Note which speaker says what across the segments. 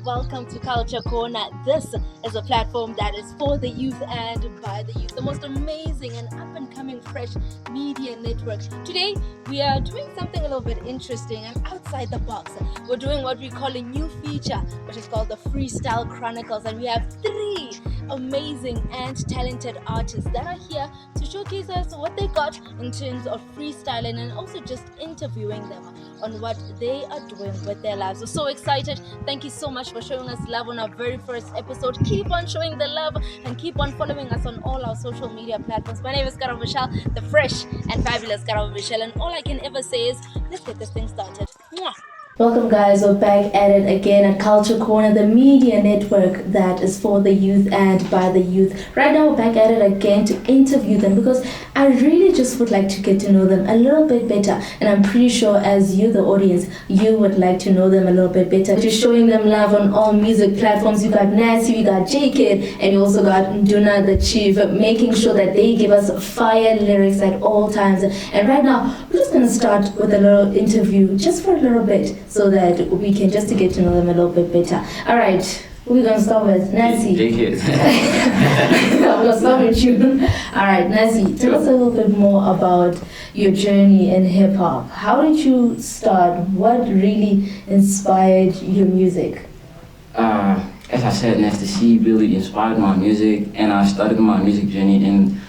Speaker 1: Welcome to Culture Korner. This is a platform that is for the youth and by the youth. The most amazing and up-and-coming fresh media network. Today, we are doing something a little bit interesting and outside the box. We're doing what we call a new feature, which is called the Freestyle Chronicles. And we have 3 amazing and talented artists that are here to showcase us what they got in terms of freestyling and also just interviewing them on what they are doing with their lives. We're so excited. Thank you so much for showing us love on our very first episode. Keep on showing the love and keep on following us on all our social media platforms. My name is Karabo, Michell, the fresh and fabulous Karabo Michell, and all I can ever say is let's get this thing started. Mwah! Welcome guys, we're back at it again at Culture Korner, the media network that is for the youth and by the youth. Right now we're back at it again to interview them because I really just would like to get to know them a little bit better, and I'm pretty sure as you, the audience, you would like to know them a little bit better. Just showing them love on all music platforms. You got Nasi, we got J-Kid, and you also got Nduna the Chief, making sure that they give us fire lyrics at all times. And right now we're just going to start with a little interview just for a little bit, so that we can just to get to know them a little bit better. All right, we're gonna start with Nasi. I'm gonna start with you. All right, Nasi, tell us a little bit more about your journey in hip hop. How did you start? What really inspired your music?
Speaker 2: As I said, Nasi really inspired my music, and I started my music journey in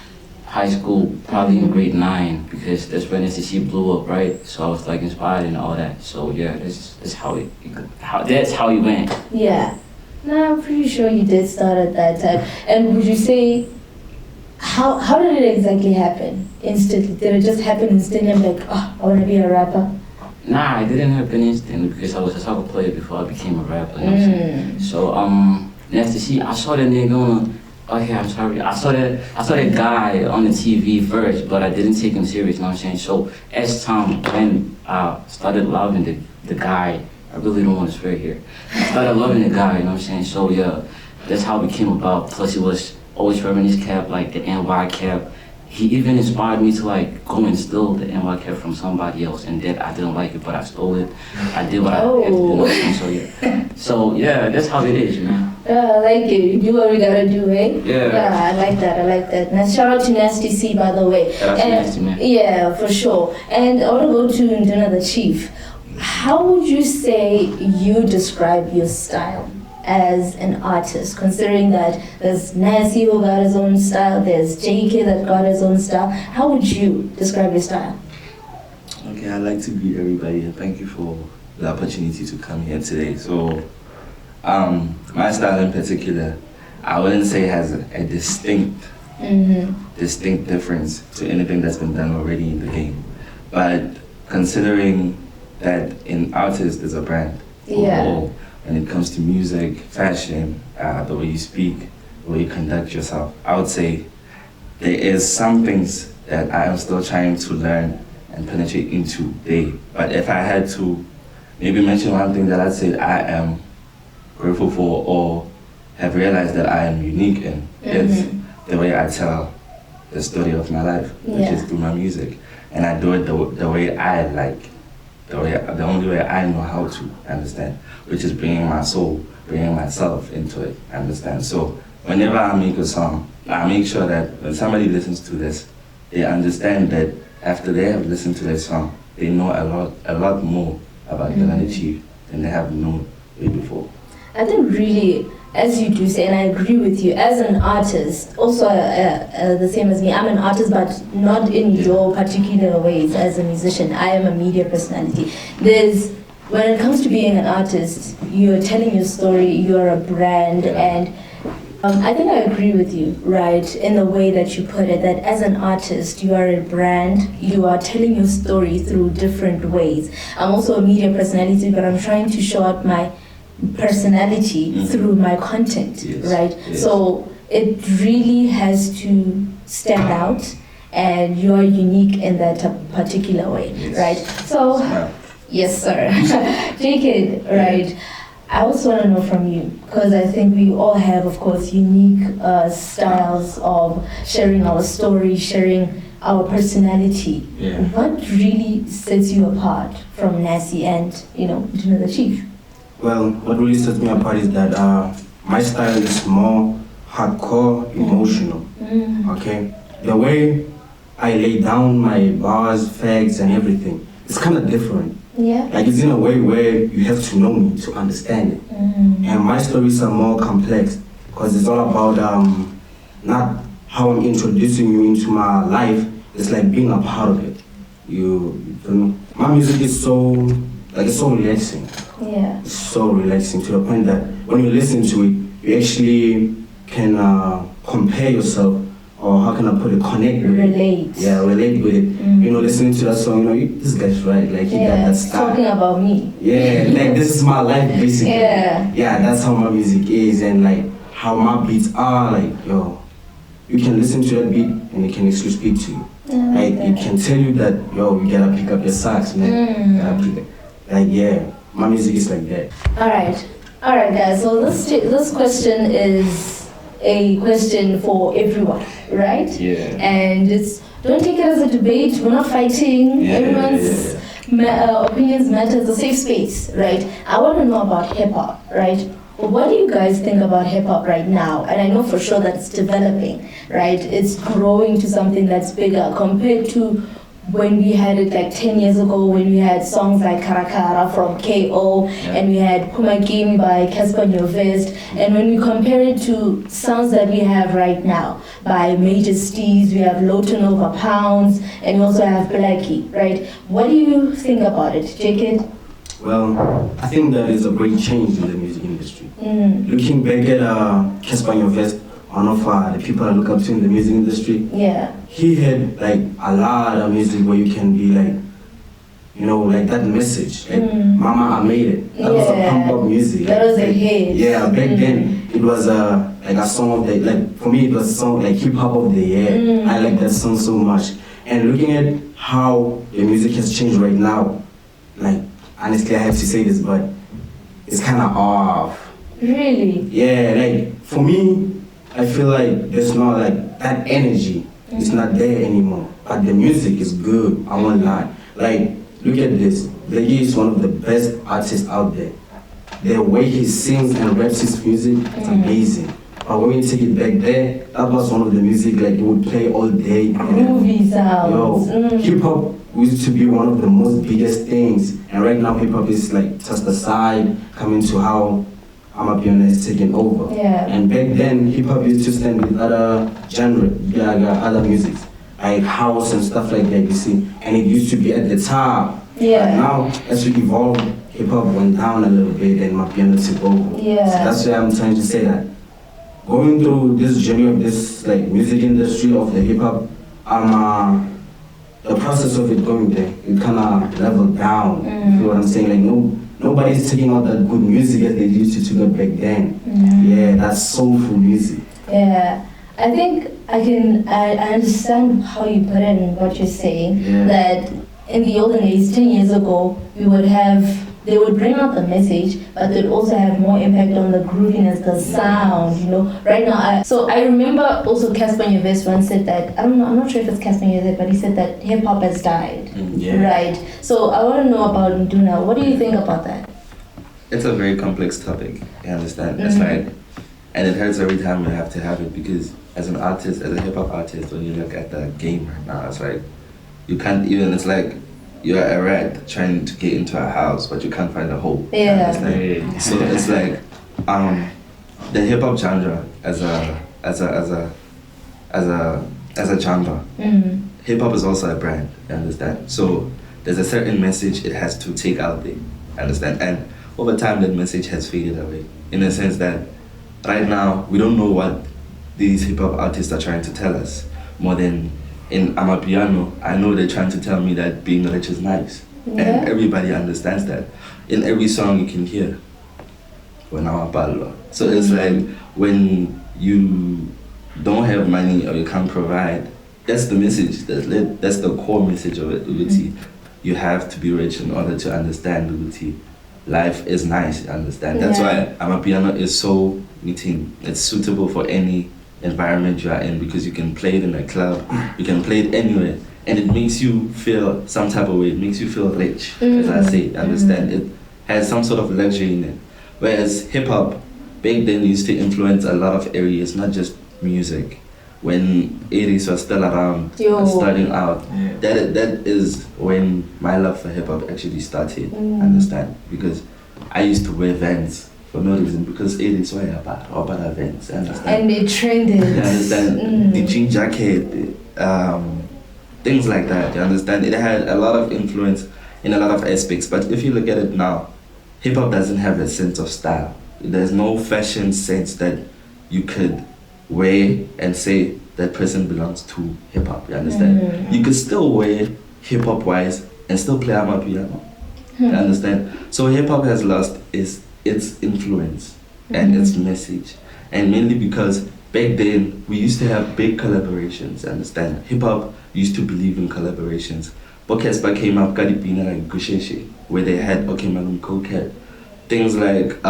Speaker 2: high school, probably in grade 9, because that's when STC blew up, right? So I was like inspired and all that. So yeah, that's how it went.
Speaker 1: Yeah. No, I'm pretty sure you did start at that time. And would you say, how did it exactly happen? Instantly? Did it just happen instantly? I'm like, oh, I want to be a rapper?
Speaker 2: Nah, it didn't happen instantly because I was a soccer player before I became a rapper. You know what I'm saying? So STC, I saw that nigga on. Okay, I'm sorry. I saw that guy on the TV first, but I didn't take him serious, you know what I'm saying? So as time when I started loving the guy, I really don't want to swear here. I started loving the guy, you know what I'm saying? So yeah, that's how it came about. Plus he was always wearing his cap, like the NY cap. He even inspired me to like go and steal the NY cap from somebody else, and that I didn't like it, but I stole it. I did what I had to do, you know what I'm saying? So yeah, that's how it is, man.
Speaker 1: I like it. You do what we gotta do, eh?
Speaker 2: Yeah,
Speaker 1: I like that. Now, shout out to Nasty C, by the way.
Speaker 2: Shout out to Nasty, man.
Speaker 1: Yeah, for sure. And I want to go to Nduna the Chief. How would you say you describe your style as an artist, considering that there's Nasi who got his own style, there's JK that got his own style? How would you describe your style?
Speaker 3: Okay, I'd like to greet everybody and thank you for the opportunity to come here today. So, my style in particular, I wouldn't say has a distinct difference to anything that's been done already in the game. But considering that an artist is a brand, overall, when it comes to music, fashion, the way you speak, the way you conduct yourself, I would say there is some things that I am still trying to learn and penetrate into today. But if I had to maybe mention one thing that I'd say I am grateful for or have realized that I am unique in, is the way I tell the story of my life, which is through my music. And I do it the way I like, the only way I know how to, understand, which is bringing my soul, bringing myself into it, understand. So whenever I make a song, I make sure that when somebody listens to this, they understand that after they have listened to this song, they know a lot more about Nduna Chief than they have known way before.
Speaker 1: I think really, as you do say, and I agree with you, as an artist, also the same as me, I'm an artist, but not in your particular ways as a musician. I am a media personality. When it comes to being an artist, you're telling your story, you're a brand, and I think I agree with you, right, in the way that you put it, that as an artist, you are a brand, you are telling your story through different ways. I'm also a media personality, but I'm trying to show out my personality through my content, right? Yes. So it really has to stand out, and you're unique in that particular way, right? So, yes, sir. JK, right? I also want to know from you, because I think we all have, of course, unique styles of sharing our story, sharing our personality. What really sets you apart from Nasi and, Nduna the Chief?
Speaker 4: Well, what really sets me apart is that my style is more hardcore, emotional. Okay, the way I lay down my bars, facts, and everything, it's kind of different.
Speaker 1: Yeah.
Speaker 4: Like it's in a way where you have to know me to understand it. And my stories are more complex because it's all about not how I'm introducing you into my life. It's like being a part of it. You feel me? My music is so it's so relaxing.
Speaker 1: Yeah.
Speaker 4: It's so relaxing to the point that when you listen to it, you actually can compare yourself, or how can I put it, connect with
Speaker 1: Relate.
Speaker 4: it. Yeah, relate with it. You know, listening to that song, this guy's right, like he got that style.
Speaker 1: Talking about me.
Speaker 4: Yeah, like this is my life basically.
Speaker 1: Yeah.
Speaker 4: Yeah, that's how my music is, and like how my beats are, like you can listen to that beat and it can actually speak to you. Like it can tell you that you gotta pick up your socks, man. You gotta pick it. Like my music is like that.
Speaker 1: All right, guys. So this question is a question for everyone, right?
Speaker 2: Yeah.
Speaker 1: And don't take it as a debate. We're not fighting. Everyone's opinions matter. It's a safe space, right? I want to know about hip hop, right? What do you guys think about hip hop right now? And I know for sure that it's developing, right? It's growing to something that's bigger compared to when we had it like 10 years ago, when we had songs like Karakara from KO, and we had Pumagimi by Casper Nyovest, and when we compare it to sounds that we have right now by Major Steez, we have Low Turnover Pounds, and we also have Blackie, right? What do you think about it, Jacob?
Speaker 4: Well, I think that is a great change in the music industry. Looking back at Casper Nyovest, one of the people I look up to in the music industry, he had like a lot of music where you can be like, like that message, like Mama I Made It. That was a pump up music.
Speaker 1: That was a hit.
Speaker 4: Yeah, back then it was like a song of the, like for me it was a song like hip hop of the year. I like that song so much. And looking at how the music has changed right now, like honestly I have to say this, but it's kind of off.
Speaker 1: Really?
Speaker 4: Yeah, like for me, I feel like there's not like that energy. It's not there anymore. But the music is good. I won't lie. Like, look at this. Blackie is one of the best artists out there. The way he sings and raps his music, it's amazing. But when you take it back there, that was one of the music like you would play all day.
Speaker 1: Groovy sounds.
Speaker 4: Hip hop used to be one of the most biggest things, and right now hip hop is like just aside, coming to how Amapiano is taking over. And back then, hip hop used to stand with other genre, other music, like house and stuff like that, you see. And it used to be at the top. But now, as we evolve, hip hop went down a little bit and Amapiano took over. So that's why I'm trying to say that. Going through this journey of this like music industry of the hip hop, the process of it going there, it kind of leveled down. You feel what I'm saying? Like nobody's taking out that good music as they used to back then. Yeah, that's soulful music.
Speaker 1: Yeah, I think I understand how you put it and what you're saying. That in the olden days, 10 years ago, they would bring out the message, but they'd also have more impact on the grooviness, the sound, Right now, I remember also Casper Nyovest once said that, I'm not sure if it's Casper Nyovest, but he said that hip hop has died. Right. So I want to know about Nduna. What do you think about that?
Speaker 3: It's a very complex topic, you understand? It's like, and it hurts every time we have to have it because as an artist, as a hip hop artist, when you look at the game right now, it's like, you can't even, it's like, you're a rat trying to get into a house, but you can't find a hole. So it's like the hip hop genre as a genre. Hip hop is also a brand. You understand? So there's a certain message it has to take out there. Understand? And over time, that message has faded away. In the sense that right now we don't know what these hip hop artists are trying to tell us more than. In Amapiano, I know they're trying to tell me that being rich is nice. And everybody understands that. In every song you can hear, when I'm So it's like, when you don't have money or you can't provide, that's the message. That's the core message of it, Uguti. You have to be rich in order to understand, Uguti. Life is nice, you understand? That's why Amapiano is so meeting. It's suitable for any environment you are in because you can play it in a club, you can play it anywhere, and it makes you feel some type of way. It makes you feel rich, as I say. Understand? It has some sort of luxury in it. Whereas hip hop back then used to influence a lot of areas, not just music. When 80s was still around, starting out, that is when my love for hip hop actually started. Understand? Because I used to wear Vans for no reason, because 80s were about Vans. Understand?
Speaker 1: And it trended.
Speaker 3: You understand? The jean jacket, things like that. You understand? It had a lot of influence in a lot of aspects. But if you look at it now, hip hop doesn't have a sense of style. There's no fashion sense that you could wear and say that person belongs to hip hop. You understand? You could still wear hip hop wise and still play amapiano. You understand? So hip hop has lost its influence and its message, and mainly because back then we used to have big collaborations. Understand? Hip hop used to believe in collaborations. Bokesba came up, Kadipina like Gusheshe, where they had Okay Malum Cokehead. Things like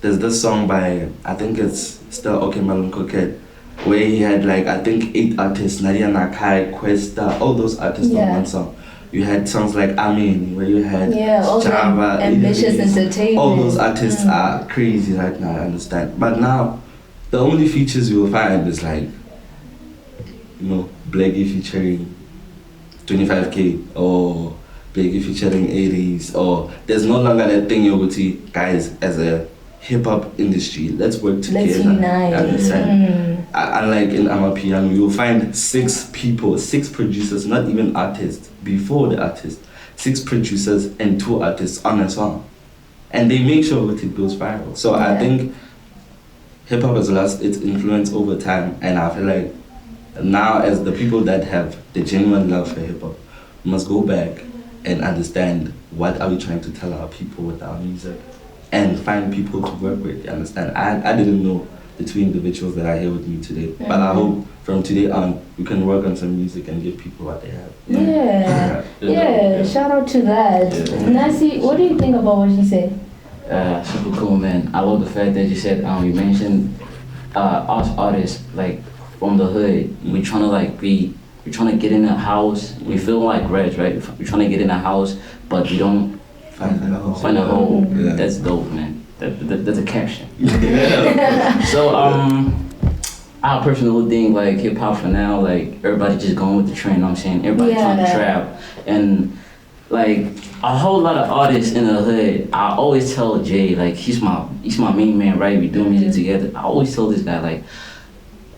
Speaker 3: there's this song by, I think it's still Okay Malum Cokehead, where he had like, I think 8 artists, Nadia Nakai, Questa, all those artists on one song. You had songs like Amin, where you had Java,
Speaker 1: Ambitious Entertainment.
Speaker 3: All those artists are crazy right now, I understand. But now, the only features you will find is like, you know, Blackie featuring 25K, or Blackie featuring 80s, or there's no longer that thing you would see, guys, as a hip-hop industry, let's work together.
Speaker 1: Let's unite.
Speaker 3: Understand? Unlike in Amapiano, you'll find 6 people, 6 producers, not even artists, before the artist, 6 producers and 2 artists on a song. And they make sure that it goes viral. So I think hip-hop has lost its influence over time, and I feel like now, as the people that have the genuine love for hip-hop, we must go back and understand what are we trying to tell our people with our music, and find people to work with. You understand? I didn't know the 2 individuals that are here with me today, but I hope from today on we can work on some music and give people what they have.
Speaker 1: Yeah. Shout out to that. Nasi, what do you think about what you said?
Speaker 2: Super cool, man. I love the fact that you said you mentioned us artists like from the hood. We're trying to get in a house. We feel like Reg, right? We're trying to get in a house, but we don't find a hole. That's dope, man. That's a caption. So I personally think like hip hop for now, like everybody just going with the trend. You know what I'm saying? Everybody trying to trap, and like a whole lot of artists in the hood. I always tell Jay, like he's my main man, right? We do music together. I always tell this guy, like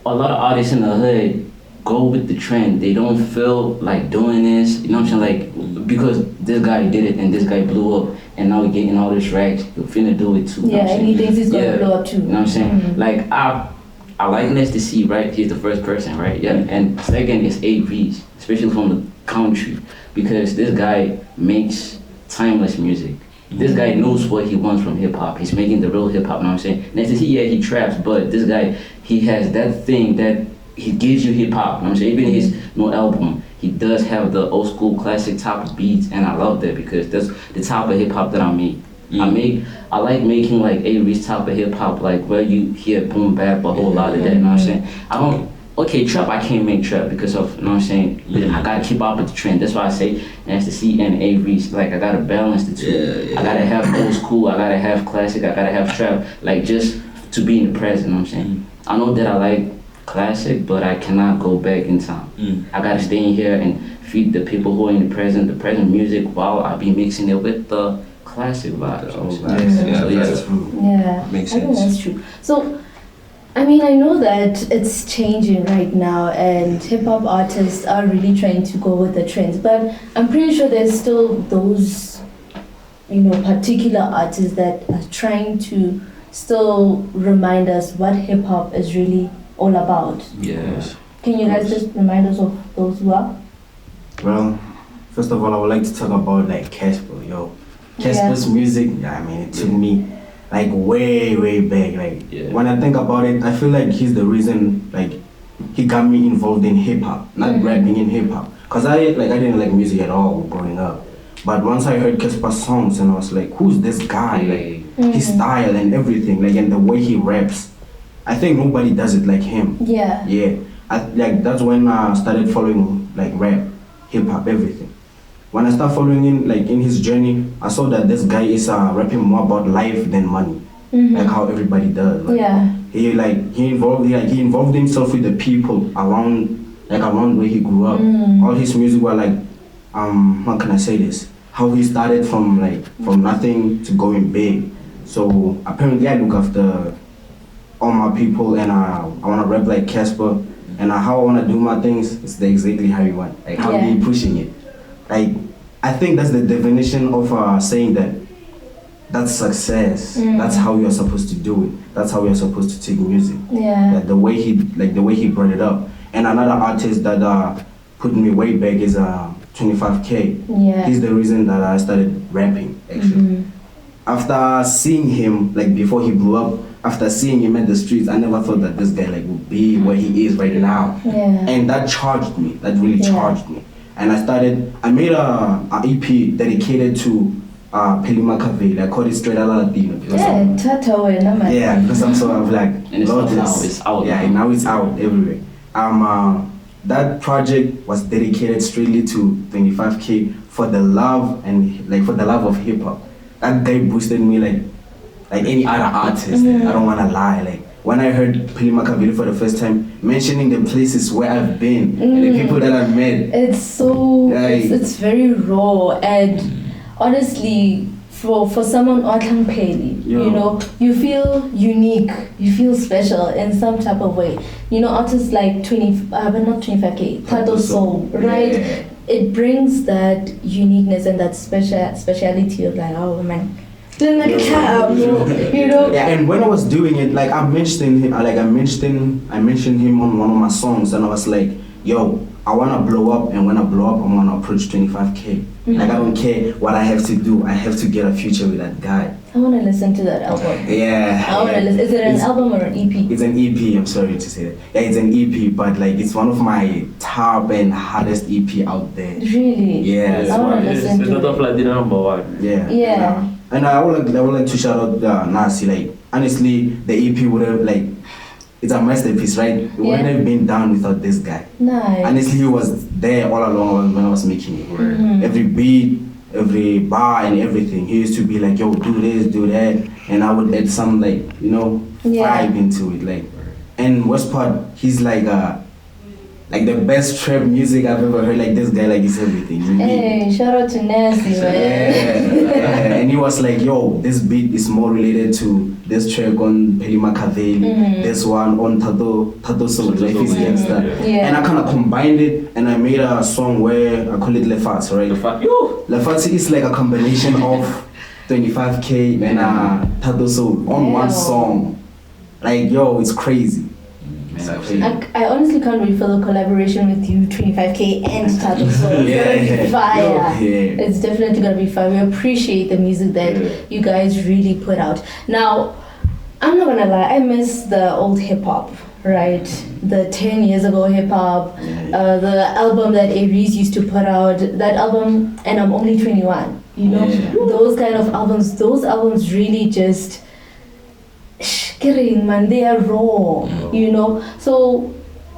Speaker 2: a lot of artists in the hood go with the trend. They don't feel like doing this, you know what I'm saying? Like, because this guy did it and this guy blew up and now we're getting all this racks, you're finna do it too.
Speaker 1: Yeah, and he thinks he's gonna blow up too.
Speaker 2: You know what I'm saying? Like, I like Nasi, right? He's the first person, right? Yeah. And second is AVs, especially from the country, because this guy makes timeless music. This guy knows what he wants from hip hop. He's making the real hip hop, you know what I'm saying? Nasi, he traps, but this guy, he has that thing that he gives you hip hop. You know what I'm saying? Even his new album, he does have the old school classic type of beats, and I love that because that's the type of hip hop that I make. I like making like A-Reese type of hip hop, like where you hear boom bap, a whole lot of that. You know what I'm saying? Trap, I can't make trap because of, you know what I'm saying? I gotta keep up with the trend. That's why I say Nasi and A-Reese, like I gotta balance the two. I gotta have old school, I gotta have classic, I gotta have trap, like just to be in the present. You know what I'm saying? I know that I like classic, but I cannot go back in time. I gotta stay in here and feed the people who are in the present music while I be mixing it with the classic vibes.
Speaker 3: That's true.
Speaker 1: Yeah,
Speaker 3: Makes
Speaker 1: I think
Speaker 3: sense.
Speaker 1: that's true. So, I mean, I know that it's changing right now and hip-hop artists are really trying to go with the trends, but I'm pretty sure there's still those, you know, particular artists that are trying to still remind us what hip-hop is really all about.
Speaker 2: Yes.
Speaker 1: Can you guys just remind us of those who are?
Speaker 4: Well, first of all, I would like to talk about like Casper, yo. Casper's music, I mean, it took me like way back. Like when I think about it, I feel like he's the reason like he got me involved in hip hop, not rapping in hip hop. Cause I didn't like music at all growing up. But once I heard Casper's songs and I was like, who's this guy? Like his style and everything, like and the way he raps. I think nobody does it like him. Yeah. Like that's when I started following like rap, hip hop, everything. when I started following him, like in his journey, I saw that this guy is rapping more about life than money, like how everybody does. Like, he involved himself with the people around where he grew up. All his music were like, how can I say this? How he started from nothing to going big. So apparently I look after all my people, and I wanna rap like Casper, and how I wanna do my things is exactly how you want, like how you pushing it. Like, I think that's the definition of saying that that's success. That's how you're supposed to do it. That's how you're supposed to take music. Like the way he brought it up. And another artist that put me way back is 25K. He's the reason that I started rapping, actually. After seeing him, like before he blew up, after seeing him in the streets, I never thought that this guy like would be where he is right now. And that charged me. That really charged me. And I made a EP dedicated to Pelima Cavale. I called it Straight Outta Latino. Because I'm sort of like,
Speaker 2: and now it's out.
Speaker 4: Yeah, now it's out everywhere. That project was dedicated strictly to 25K for the love of hip hop. That guy boosted me like any other artist. I don't wanna lie. Like when I heard Pelima Cavale for the first time, mentioning the places where I've been and the people that I've met,
Speaker 1: it's very raw, and honestly, for someone Peli, you know, you feel unique, you feel special in some type of way. You know, artists like not 25K, Tato Soul, right? It brings that uniqueness and that speciality of like, oh man, you know.
Speaker 4: Yeah, and when I was doing it, like I mentioned him on one of my songs, and I was like, yo, I wanna blow up, and when I blow up, I'm gonna approach 25K. Like I don't care what I have to do, I have to get a future with that guy.
Speaker 1: I wanna listen to that album. Listen. Is it an album or an EP?
Speaker 4: It's an EP, I'm sorry to say that. Yeah, it's an EP, but like it's one of my top and hardest EP out there.
Speaker 1: Really?
Speaker 4: Yeah.
Speaker 1: I wanna listen to it.
Speaker 2: Like the number one.
Speaker 4: Yeah. And I would like to shout out Nasi. Like honestly, the EP would have it's a masterpiece, right? It wouldn't have been done without this guy.
Speaker 1: Nice.
Speaker 4: Honestly, he was there all along when I was making it. Every beat, every bar, and everything. He used to be like, "Yo, do this, do that," and I would add some vibe into it. Like, and worst part, he's like the best trap music I've ever heard. Like this guy, like is everything.
Speaker 1: Hey, shout out to Nasi, man.
Speaker 4: And he was like, yo, this beat is more related to this track on Pelima Cavale, this one on Tato Soul, Life is Gangsta. And I kind of combined it, and I made a song where I call it Lefats, right? Lefats is like a combination of 25K and Tato Soul on one song. Like, yo, it's crazy.
Speaker 1: I honestly can't wait for the collaboration with you, 25K and Tato Soul. It's gonna be fire. It's definitely gonna be fire. We appreciate the music that you guys really put out. Now, I'm not gonna lie, I miss the old hip hop, right? The 10 years ago hip hop, the album that Aries used to put out, that album, and I'm only 21. You know, those kind of albums. Those albums really just. Man, they are raw, you know. So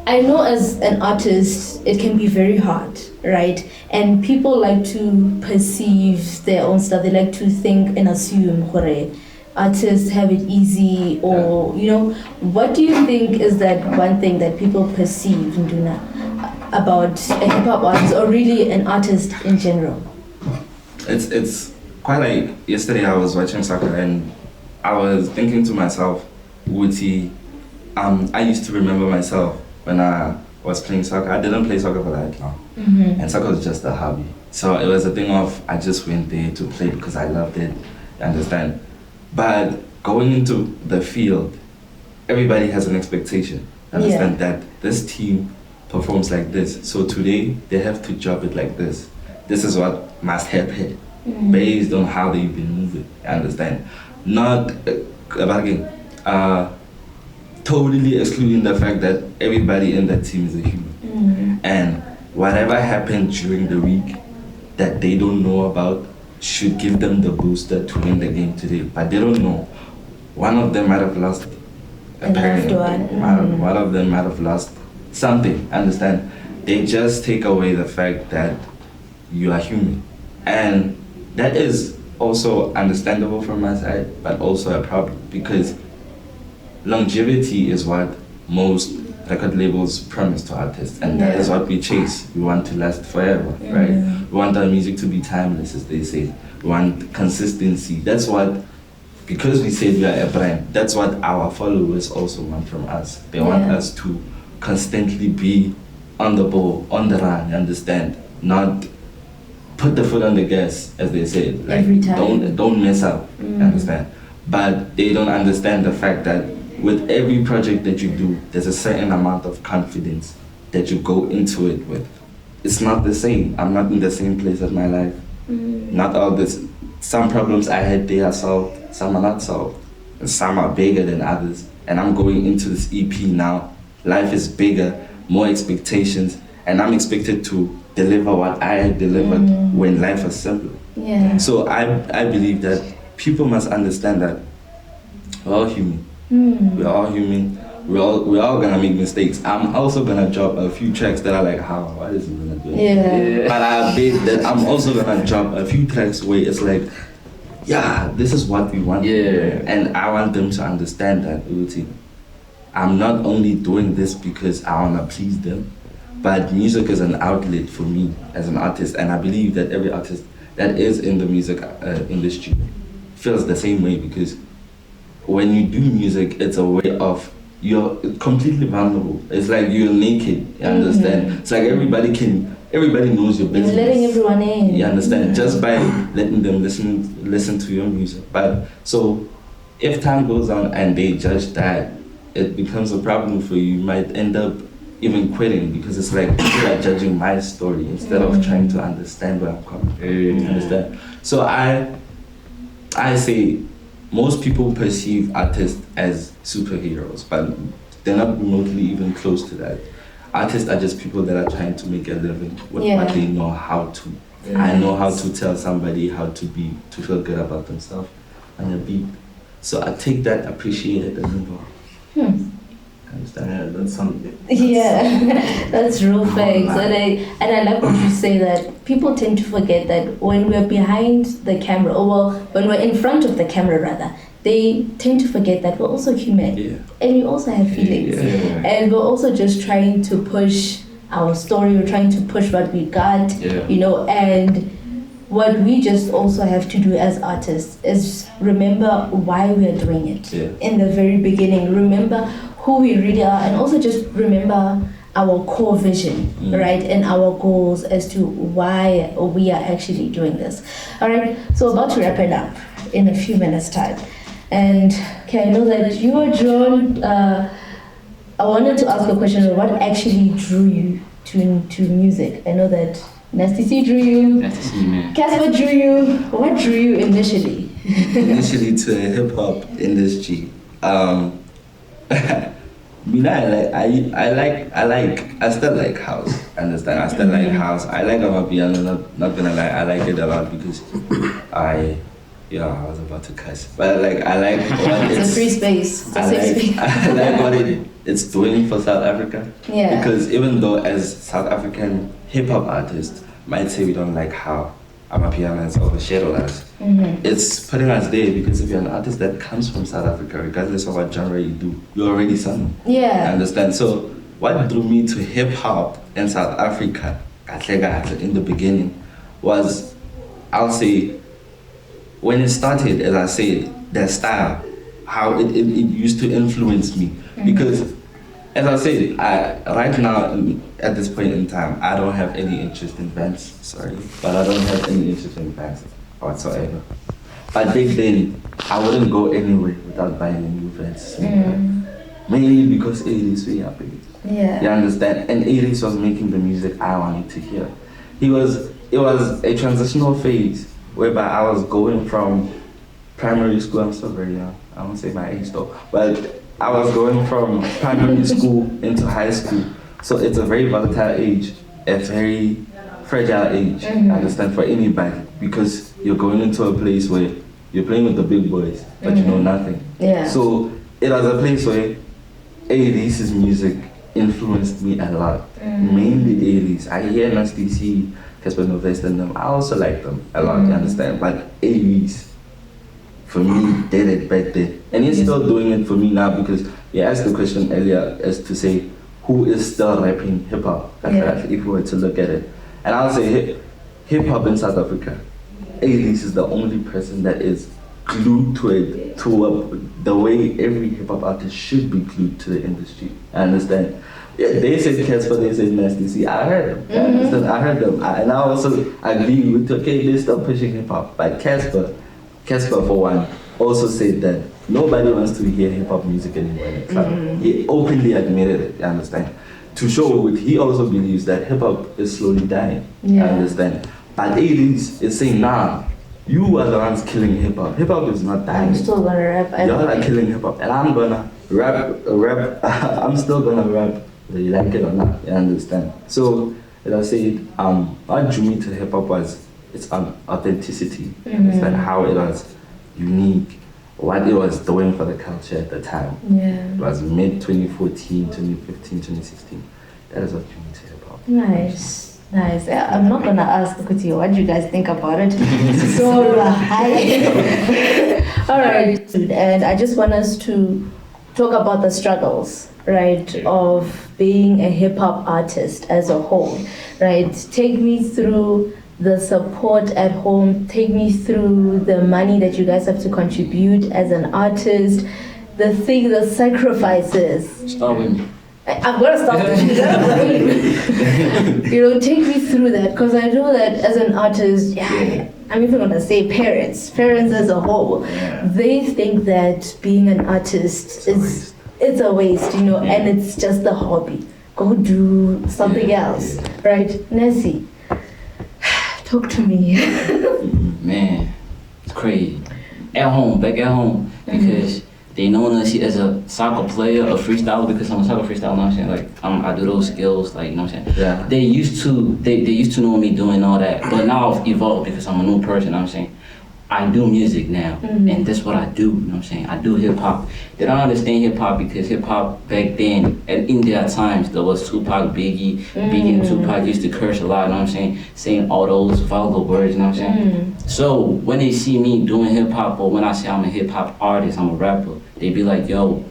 Speaker 1: I know as an artist it can be very hard, right? And people like to perceive their own stuff. They like to think and assume artists have it easy, or you know. What do you think is that one thing that people perceive, Nduna, about a hip hop artist, or really an artist in general?
Speaker 3: It's quite like yesterday I was watching soccer and I was thinking to myself, I used to remember myself when I was playing soccer. I didn't play soccer for that long, and soccer was just a hobby. So it was a thing of I just went there to play because I loved it, you understand? But going into the field, everybody has an expectation, understand that this team performs like this. So today they have to job it like this. This is what must happen based on how they've been moving, you understand? Not totally excluding the fact that everybody in that team is a human. And whatever happened during the week that they don't know about should give them the booster to win the game today. But they don't know. One of them might have lost a parent. One of them might have lost something, understand? They just take away the fact that you are human. And that is also understandable from my side, but also a problem because longevity is what most record labels promise to artists, and that is what we chase. We want to last forever, right? We want our music to be timeless, as they say. We want consistency. That's what, because we said we are a brand, that's what our followers also want from us. They want us to constantly be on the ball, on the run, you understand? Not put the foot on the gas, as they say. Like,
Speaker 1: every time.
Speaker 3: Don't mess up, you understand? But they don't understand the fact that with every project that you do, there's a certain amount of confidence that you go into it with. It's not the same. I'm not in the same place of my life. Not all this. Some problems I had, they are solved. Some are not solved. And some are bigger than others. And I'm going into this EP now. Life is bigger, more expectations, and I'm expected to deliver what I had delivered when life was simple.
Speaker 1: Yeah.
Speaker 3: So I believe that people must understand that we're all human. We're all human. We're all gonna make mistakes. I'm also gonna drop a few tracks that are like, how? What is he gonna do?
Speaker 1: Yeah.
Speaker 3: But I bet that I'm also gonna drop a few tracks where it's like, yeah, this is what we want.
Speaker 2: Yeah.
Speaker 3: And I want them to understand that, Uti, I'm not only doing this because I wanna please them, but music is an outlet for me as an artist, and I believe that every artist that is in the music industry feels the same way, because when you do music, it's a way of, you're completely vulnerable. It's like you're naked, you understand? It's like everybody knows your business.
Speaker 1: You're letting everyone in.
Speaker 3: You understand? Just by letting them listen to your music. But so if time goes on and they judge that, it becomes a problem for you. You might end up even quitting, because it's like people are judging my story instead of trying to understand where I'm coming from. You understand? So I say most people perceive artists as superheroes, but they're not remotely even close to that. Artists are just people that are trying to make a living with what they know how to. I know how to tell somebody how to feel good about themselves on a beat. So I take that, appreciate it, and move on. Understand?
Speaker 4: Yeah, that's something.
Speaker 1: That's real facts. And I like what you say, that people tend to forget that when we're behind the camera, or well, when we're in front of the camera rather, they tend to forget that we're also human. And we also have feelings. And we're also just trying to push our story, we're trying to push what we got, you know, and what we just also have to do as artists is remember why we are doing it in the very beginning. Remember who we really are, and also just remember our core vision, right, and our goals as to why we are actually doing this. All right, so about to wrap it up in a few minutes' time. And okay, I know that you were drawn, I wanted to ask a question of what actually drew you to music. I know that Nasi drew you, Casper drew you. What drew you initially?
Speaker 3: Initially to a hip hop industry. I still like house. Understand? I still like house. I like Amapiano, not gonna lie, I like it a lot because I was about to cuss. But I like what
Speaker 1: it's a free space. It's a safe space.
Speaker 3: I like what it's doing for South Africa.
Speaker 1: Yeah.
Speaker 3: Because even though as South African hip hop artists might say we don't like how Amapiano has overshadowed us, it's putting us there, because if you're an artist that comes from South Africa, regardless of what genre you do, you're already someone.
Speaker 1: Yeah.
Speaker 3: I understand. So what drew me to hip hop in South Africa, in the beginning, was, I'll say, when it started, as I said, the style, how it used to influence me. Because, as I said, right now, at this point in time, I don't have any interest in bands, but I don't have any interest in bands whatsoever. But back then, I wouldn't go anywhere without buying a new Vans. Mainly because 80s were happening.
Speaker 1: Yeah.
Speaker 3: You understand? And 80s was making the music I wanted to hear. It was a transitional phase whereby I was going from primary school, I'm still very young, I won't say my age though, but I was going from primary school into high school. So it's a very volatile age, a very fragile age, I understand, for anybody, because you're going into a place where you're playing with the big boys, but you know nothing.
Speaker 1: Yeah.
Speaker 3: So it was a place where 80s music influenced me a lot, mainly 80s. I hear Nasi, Casper Novest and them, I also like them a lot, you understand? But Aries, for me, did it back then. And he's still doing it for me now, because you asked the question earlier as to say, who is still rapping hip-hop, if we were to look at it. And I'll say hip-hop in South Africa, Aries is the only person that is glued to it, the way every hip-hop artist should be glued to the industry. I understand. Yeah, they said Casper, they said Nasi. See, I heard them. I heard them. And I also agree with, okay, they're still pushing hip-hop. But Casper, for one, also said that nobody wants to hear hip-hop music anymore. He openly admitted it, you understand? To show it, he also believes that hip-hop is slowly dying, you understand? But Aries is saying, nah, you are the ones killing hip-hop. Hip-hop is not dying.
Speaker 1: I'm still gonna rap.
Speaker 3: Y'all are killing hip-hop. And I'm gonna rap. I'm still gonna rap, whether you like it or not, you understand? So, as I said, what drew me to hip-hop was its authenticity, understand? How it was unique, what it was doing for the culture at the time. It was mid-2014, 2015, 2016. That is what drew me to hip-hop.
Speaker 1: Nice. Yeah, I'm not gonna ask Kuti, what do you guys think about it? So high. All right, and I just want us to talk about the struggles, right, of being a hip hop artist as a whole, right? Take me through the support at home. Take me through the money that you guys have to contribute as an artist. The sacrifices.
Speaker 2: Start with me.
Speaker 1: I'm gonna stop take me through that, because I know that as an artist, I'm even gonna say parents as a whole, they think that being an artist is a waste, and it's just a hobby. Go do something else, right? Nasi, talk to me.
Speaker 2: Man, it's crazy. Back at home, because they know Nasi as a soccer player, a freestyler, because I'm a soccer freestyler, you know what I'm saying? Like, I do those skills, like, you know what I'm saying?
Speaker 3: Yeah.
Speaker 2: They used to know me doing all that, but now I've evolved because I'm a new person, you know what I'm saying? I do music now, and that's what I do, you know what I'm saying? I do hip-hop. They don't understand hip-hop because hip-hop back then, and in their times, there was Tupac, Biggie and Tupac used to curse a lot, you know what I'm saying all those vulgar words, you know what I'm saying? So when they see me doing hip-hop, or when I say I'm a hip-hop artist, I'm a rapper, they be like, yo,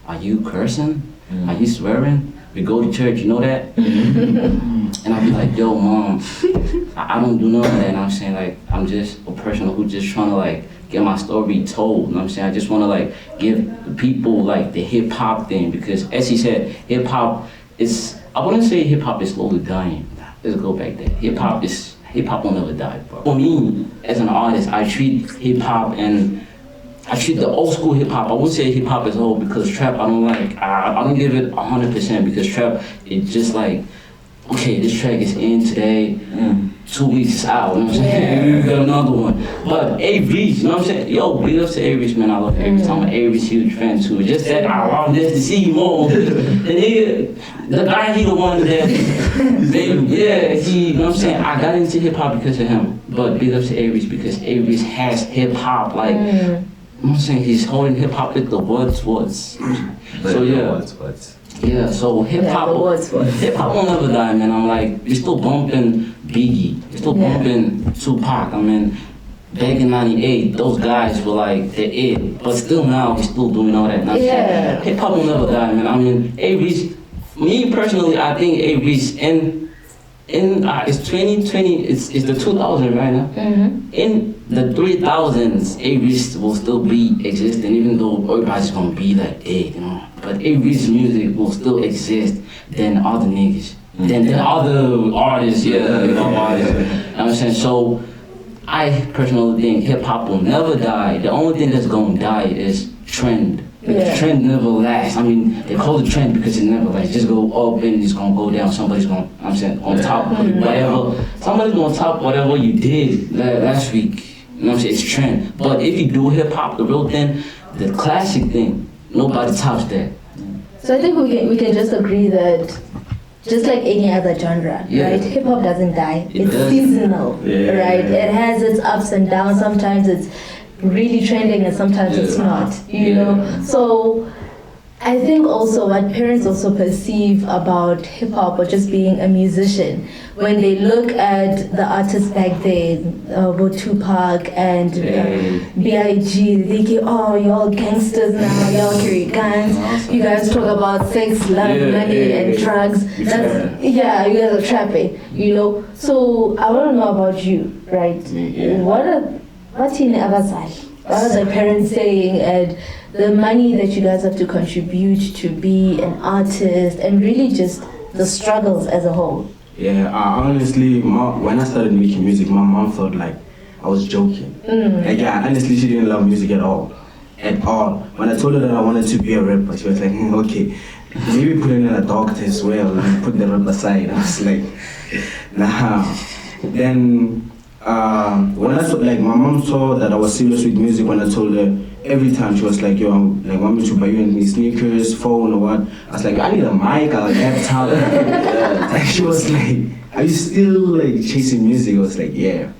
Speaker 2: are you cursing? Are you swearing? We go to church, you know that? And I be like, yo, mom, I don't do none of that, you know what I'm saying? Like, I'm just a person who's just trying to, like, get my story told, you know what I'm saying? I just want to, like, give people, like, the hip-hop thing, because as he said, hip-hop is, I wouldn't say hip-hop is slowly dying. Let's go back there. Hip-hop will never die, bro. For me, as an artist, I treat hip-hop and I treat the old school hip hop. I wouldn't say hip hop as old, because trap I don't like. I don't give it 100%, because trap, it's just like, okay, this track is in today, 2 weeks is out, you know what I'm saying? We got another one. But Aries, you know what I'm saying? Yo, big up to Aries, man. I love Aries. I'm an Aries huge fan too. Just that I want to see more. The guy, he the one that, you know what I'm saying? I got into hip hop because of him. But big up to Aries, because Aries has hip hop, like. You know what I'm saying? He's holding hip hop with the words. So yeah, so hip hop will never die, man. I'm like, you're still bumping Biggie, you're still bumping Tupac. I mean, back in '98, those guys were like the it, but still now he's still doing all that. Hip hop will never die, man. I mean, Aries, me personally, I think Aries it's 2020, it's the 2000 right now. In the 3000s, Aries will still be existing, even though everybody's gonna be that dead, you know. But Aries music will still exist than other niggas, than other artists, You know what I'm saying? So I personally think hip hop will never die. The only thing that's gonna die is trend. The trend never lasts. I mean, they call it trend because it never lasts. Just go up and it's gonna go down. Somebody's gonna, on top whatever. Somebody's gonna top whatever you did last week. You know what I'm saying? It's trend. But if you do hip hop, the real thing, the classic thing, nobody tops that.
Speaker 1: So I think we can just agree that just like any other genre, right? Hip hop doesn't die. It's seasonal, right? It has its ups and downs. Sometimes it's really trending and sometimes it's not, you know. So I think also what parents also perceive about hip hop or just being a musician, when they look at the artists back then, with Tupac and B.I.G., they think, oh, y'all gangsters now, y'all carry guns, you guys talk about sex, love, money, and drugs. That's, you guys are trapping, you know. So I want to know about you, right? What's in Abazali? What are the parents saying, and the money that you guys have to contribute to be an artist, and really just the struggles as a whole?
Speaker 4: Yeah, honestly, when I started making music, my mom thought like I was joking. Like, yeah, honestly, she didn't love music at all. At all. When I told her that I wanted to be a rapper, she was like, okay, maybe put in a doctor as well and put the rap aside. I was like, nah. Then when I saw, like, my mom saw that I was serious with music, when I told her, every time she was like, yo, I'm like, want me to buy you any sneakers, phone or what? I was like, I need a mic, a laptop. And she was like, are you still like chasing music? I was like, yeah.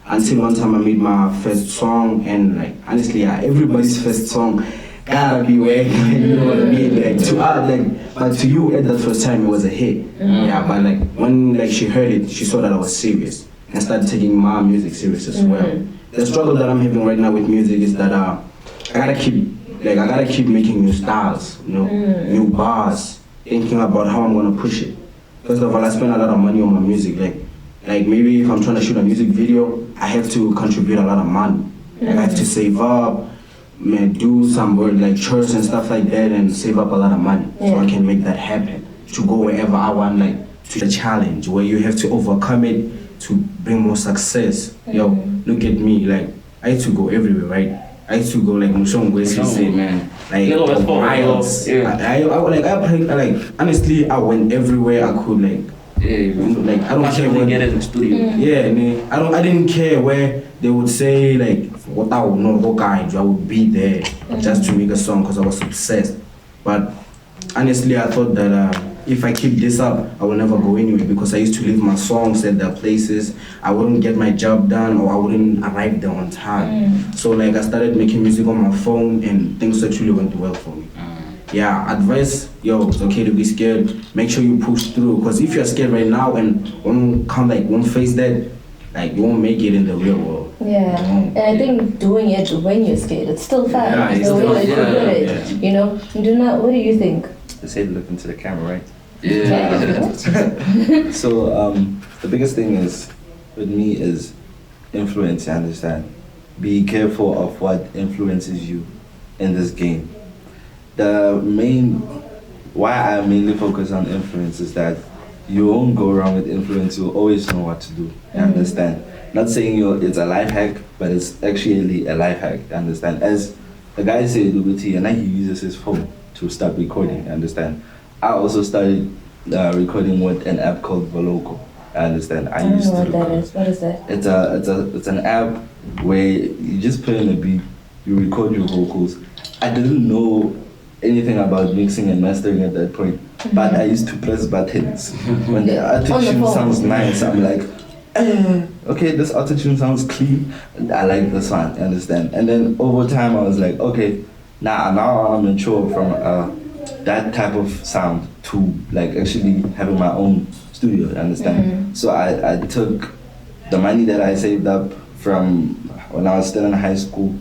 Speaker 4: Until one time I made my first song, and like, honestly, everybody's first song gotta be where, you know what I mean? Like, but to you at that first time it was a hit. Yeah, but like when like she heard it, she saw that I was serious and started taking my music serious as well. The struggle that I'm having right now with music is that I gotta keep making new styles, you know, new bars, thinking about how I'm gonna push it. First of all, I spend a lot of money on my music. Like maybe if I'm trying to shoot a music video, I have to contribute a lot of money. Like, I have to save up, do some work like church and stuff like that, and save up a lot of money so I can make that happen. To go wherever I want, like to the challenge where you have to overcome it to bring more success. Yo, look at me, like I used to go everywhere, right? I used to go like Mushongwe, man, like miles. Honestly, I went everywhere I could, like. Like I don't care where get in the studio. I didn't care where they would say like what I would know what kind. I would be there just to make a song because I was obsessed. But honestly, I thought that if I keep this up, I will never go anywhere, because I used to leave my songs at their places. I wouldn't get my job done, or I wouldn't arrive there on time. So like I started making music on my phone, and things actually went well for me. Yeah, advice, yo, it's okay to be scared. Make sure you push through, because if you're scared right now and won't face that, like you won't make it in the real world.
Speaker 1: Yeah, and I think doing it when you're scared, it's still fun.
Speaker 4: Yeah,
Speaker 1: it's the way that you do it. You know, Nduna, what do you think?
Speaker 3: They say look into the camera, right?
Speaker 2: Yeah.
Speaker 3: So the biggest thing is with me is influence. You understand? Be careful of what influences you in this game. Why I mainly focus on influence is that you won't go wrong with influence. You'll always know what to do. You understand? Not saying it's a life hack, but it's actually a life hack. You understand? As the guy said, and he uses his phone to start recording. You understand? I also started recording with an app called Voloco. I understand?
Speaker 1: I don't know what that is. What is that?
Speaker 3: It's an app where you just put in a beat, you record your vocals. I didn't know anything about mixing and mastering at that point, but I used to press buttons. When the auto-tune sounds nice, I'm like, okay, this auto-tune sounds clean, I like this one, you understand? And then over time I was like, okay, now I'm mature from that type of sound to like actually having my own studio, you understand? So I took the money that I saved up from when I was still in high school.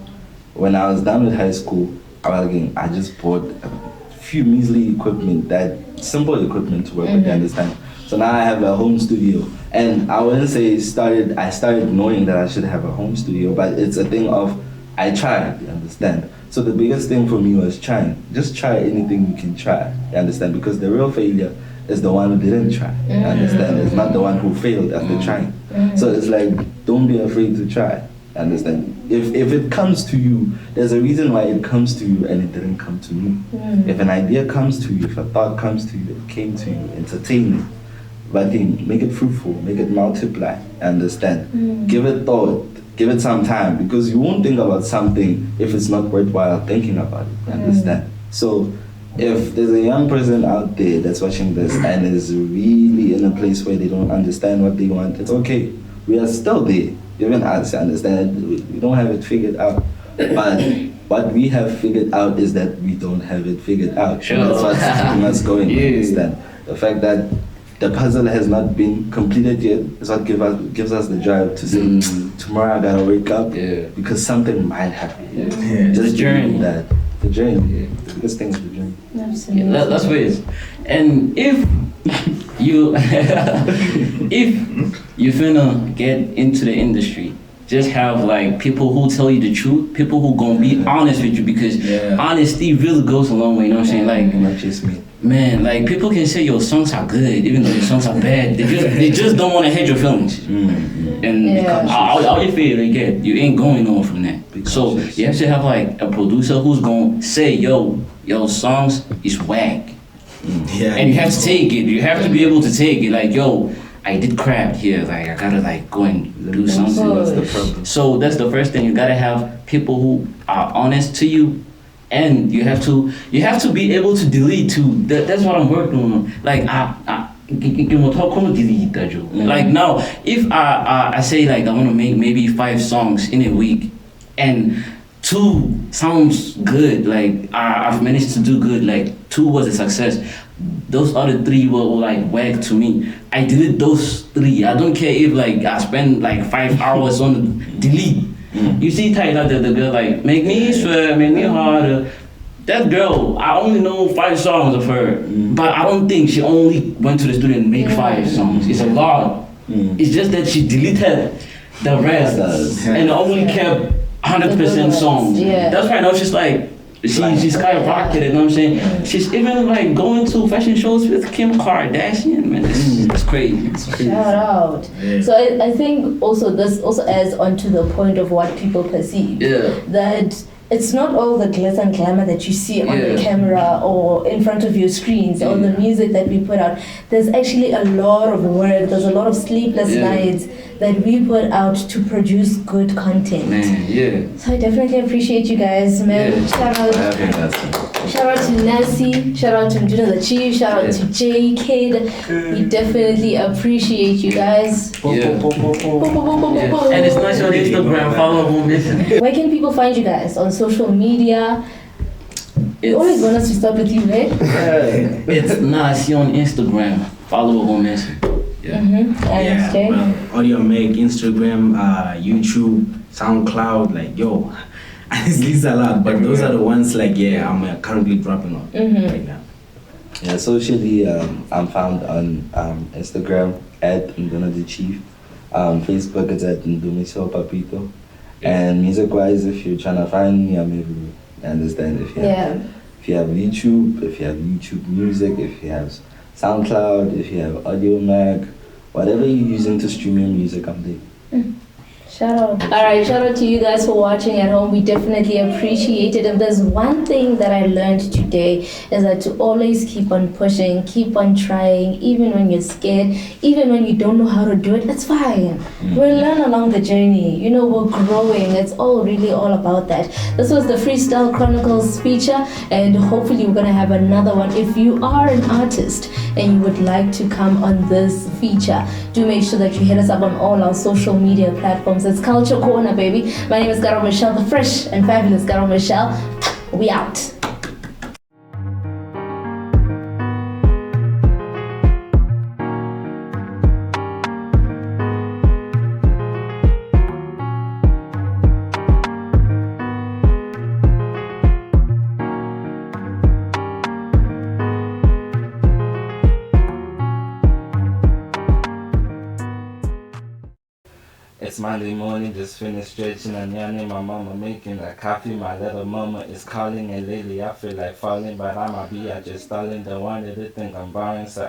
Speaker 3: When I was done with high school, I just bought a few measly equipment, that simple equipment to work with, you understand? So now I have a home studio, and I wouldn't say I started knowing that I should have a home studio, but it's a thing of I tried, you understand? So the biggest thing for me was trying. Just try anything you can try, you understand? Because the real failure is the one who didn't try, you understand? It's not the one who failed after trying. So it's like, don't be afraid to try. Understand? If it comes to you, there's a reason why it comes to you and it didn't come to me. If an idea comes to you, if a thought comes to you, it came to you, entertain it. But then make it fruitful, make it multiply. Understand? Give it thought, give it some time, because you won't think about something if it's not worthwhile thinking about it. Understand? So if there's a young person out there that's watching this and is really in a place where they don't understand what they want, it's okay. We are still there. Even us, understand, we don't have it figured out. But what we have figured out is that we don't have it figured out.
Speaker 2: Sure.
Speaker 3: And that's what's keeping us going. Understand? The fact that the puzzle has not been completed yet is what gives us the drive to say, tomorrow I gotta wake up because something might happen. Just the journey. The journey. The biggest thing is the journey.
Speaker 1: Absolutely.
Speaker 2: That's what it is. And if you finna get into the industry, just have like people who tell you the truth, people who gonna be honest with you, because honesty really goes a long way, you know what I'm saying? Like,
Speaker 3: not just me.
Speaker 2: Man, like people can say your songs are good even though your songs are bad. They just don't wanna hurt your feelings. And how you feel like that, you ain't going on from that. So you have to have like a producer who's gonna say, yo, your songs is whack. And you have to take it. You have to be able to take it. Like, yo, I did crap here. Like, I gotta like go and do something.
Speaker 3: That's the problem.
Speaker 2: So that's the first thing. You gotta have people who are honest to you, and you have to be able to delete too. That's what I'm working on. Like, like now, if I say like I want to make maybe 5 songs in a week, and 2 sounds good, like I've managed to do good, like 2 was a success. Those other 3 were like whack to me. I delete those 3. I don't care if like I spend like 5 hours on delete. You see Tyler, the girl like make me swear, make me harder. That girl, I only know 5 songs of her, but I don't think she only went to the studio and made 5 songs. It's a lot. It's just that she deleted the rest and only kept 100% songs. That's why now she's like, she's skyrocketed, you know what I'm saying? She's even like going to fashion shows with Kim Kardashian, man. It's crazy.
Speaker 1: Shout out. So I think also this also adds on to the point of what people perceive. That it's not all the glitz and glamour that you see on the camera or in front of your screens or the music that we put out. There's actually a lot of work, there's a lot of sleepless nights that we put out to produce good content. So I definitely appreciate you guys, man. Shout out to Nasi, shout out to Nduna the Chief, shout out to J Kid. We definitely appreciate you guys.
Speaker 2: And it's nice on Instagram, follow Missing.
Speaker 1: Where can people find you guys? On social media? You always want us to start with you, right?
Speaker 2: It's Nasi on Instagram, follow Missing.
Speaker 4: Audio Make, Instagram, YouTube, SoundCloud, like yo, it's a lot, but those are the ones like I'm currently dropping on right now.
Speaker 3: Yeah, socially, I'm found on Instagram at Nduna the Chief. Facebook is at Michell Papito. And music-wise, if you're trying to find me, I'm everywhere. Understand? If you have YouTube, if you have YouTube Music, if you have SoundCloud, if you have Audio Mac, whatever you're using to stream your music, I'm there.
Speaker 1: Shout out. Alright, shout out to you guys for watching at home. We definitely appreciate it. If there's one thing that I learned today is that to always keep on pushing, keep on trying, even when you're scared, even when you don't know how to do it, it's fine. We'll learn along the journey. You know, we're growing. It's all about that. This was the Freestyle Chronicles feature, and hopefully we're gonna have another one. If you are an artist and you would like to come on this feature, do make sure that you hit us up on all our social media platforms. It's Kulture Korner, baby. My name is Michell, the fresh and fabulous Michell. We out.
Speaker 3: It's Monday morning, just finished stretching and yawning. My mama making a coffee. My little mama is calling, and lately I feel like falling, but I just stalling. The one that they think I'm borrowing, so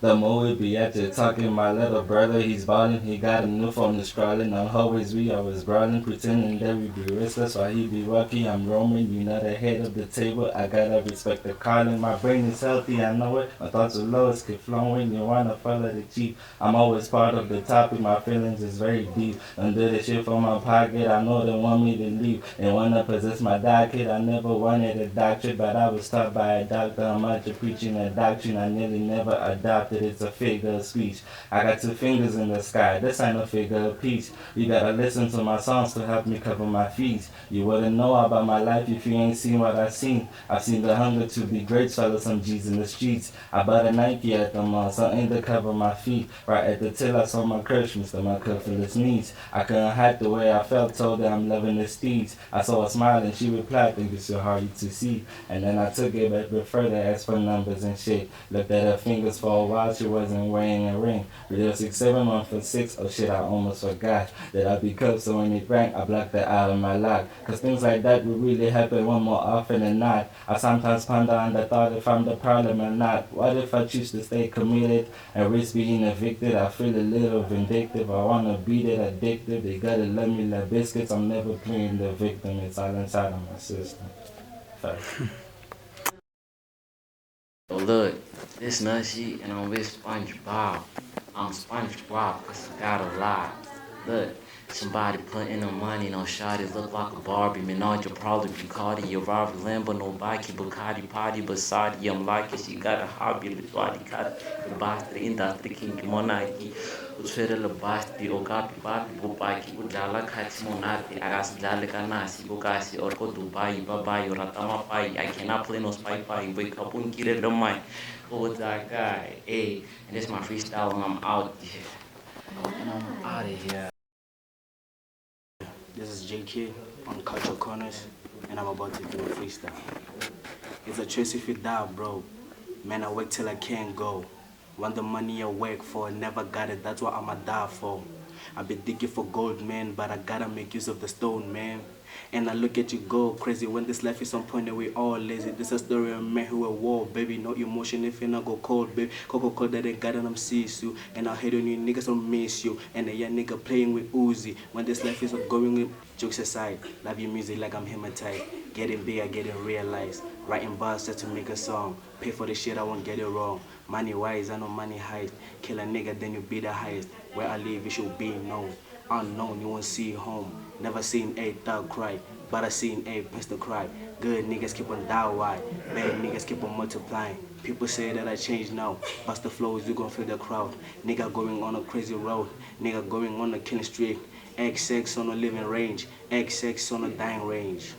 Speaker 3: the more we be at there talking. My little brother, he's balling. He got a new phone, is scrolling. On hallways, we always brawling, pretending that we be restless while he be walking. I'm roaming, you know, the head of the table. I gotta respect the calling. My brain is healthy, I know it. My thoughts are low, it's keep flowing. You wanna follow the chief. I'm always part of the topic. My feelings is very deep. Under the shit from my pocket, I know they want me to leave. They wanna possess my docket. I never wanted a doctorate, but I was taught by a doctor. I'm out to preaching a doctrine I nearly never adopted.
Speaker 5: adopted, it's a figure of speech. I got 2 fingers in the sky, this ain't a figure of peace. You gotta listen to my songs to help me cover my fees. You wouldn't know about my life if you ain't seen what I've seen. I've seen the hunger to be great, swallow some G's in the streets. I bought a Nike at the mall, something to cover my feet. Right at the till I saw my crush, Mr. My cuffless knees. I couldn't hide the way I felt, told her I'm loving the steeds. I saw her smile and she replied, think it's so hard to see. And then I took it a bit further, asked for numbers and shit. Looked at her fingers for a while, she wasn't wearing a ring. Radio 67, 1 for 6, oh shit, I almost forgot that I'd be cuffed, so when it rang, I blocked that out of my lock. Cause things like that would really happen one more often than not. I sometimes ponder on the thought if I'm the problem or not. What if I choose to stay committed and risk being evicted? I feel a little vindictive, I wanna beat it addictive. They gotta love me like biscuits, I'm never playing the victim, it's all inside of my system.
Speaker 2: Oh look, this Nasi and I'm with SpongeBob. I'm SpongeBob cause I got a lot. Look, somebody putting the money on shawty, look like a Barbie. Menage you'll probably be Cardi, your Robert Lambo, no bike, Bacardi, party, Basadi. I'm like it, she got a hobby, Litwadi, got the bastard, industry king, monarchy. Usfere le basti, o capi papi, bupaki, udala kati monati, agas daleka nasi, bukasi, or go Dubai, babai, or ratama pai. I cannot play no spy pie, wake up and get it on my. Oh, that guy, hey, and this my freestyle and I'm out here. And I'm out of here.
Speaker 6: This is JK on Culture Korners, and I'm about to do a freestyle. It's a choice if you die, bro. Man, I work till I can't go. Want the money I work for, never got it, that's what I'ma die for. I've been digging for gold, man, but I gotta make use of the stone, man. And I look at you go crazy when this life is on point and we all lazy. This a story of a man who a war, baby. No emotion if you not go cold, baby. Coco cold that they got on them sees you. And I hate on you niggas don't miss you. And a young nigga playing with Uzi. When this life is going with jokes aside. Love your music like I'm hematite. Getting big, I getting realized. Writing bars just to make a song. Pay for the shit, I won't get it wrong. Money wise, I know money high. Kill a nigga, then you be the highest. Where I live, it should be known. Unknown, you won't see home. Never seen a dog cry, but I seen a pistol cry. Good niggas keep on die wide, bad niggas keep on multiplying. People say that I changed now, bust the flows, you gon' feel the crowd. Nigga going on a crazy road, nigga going on a killing streak. XX on a living range, XX on a dying range.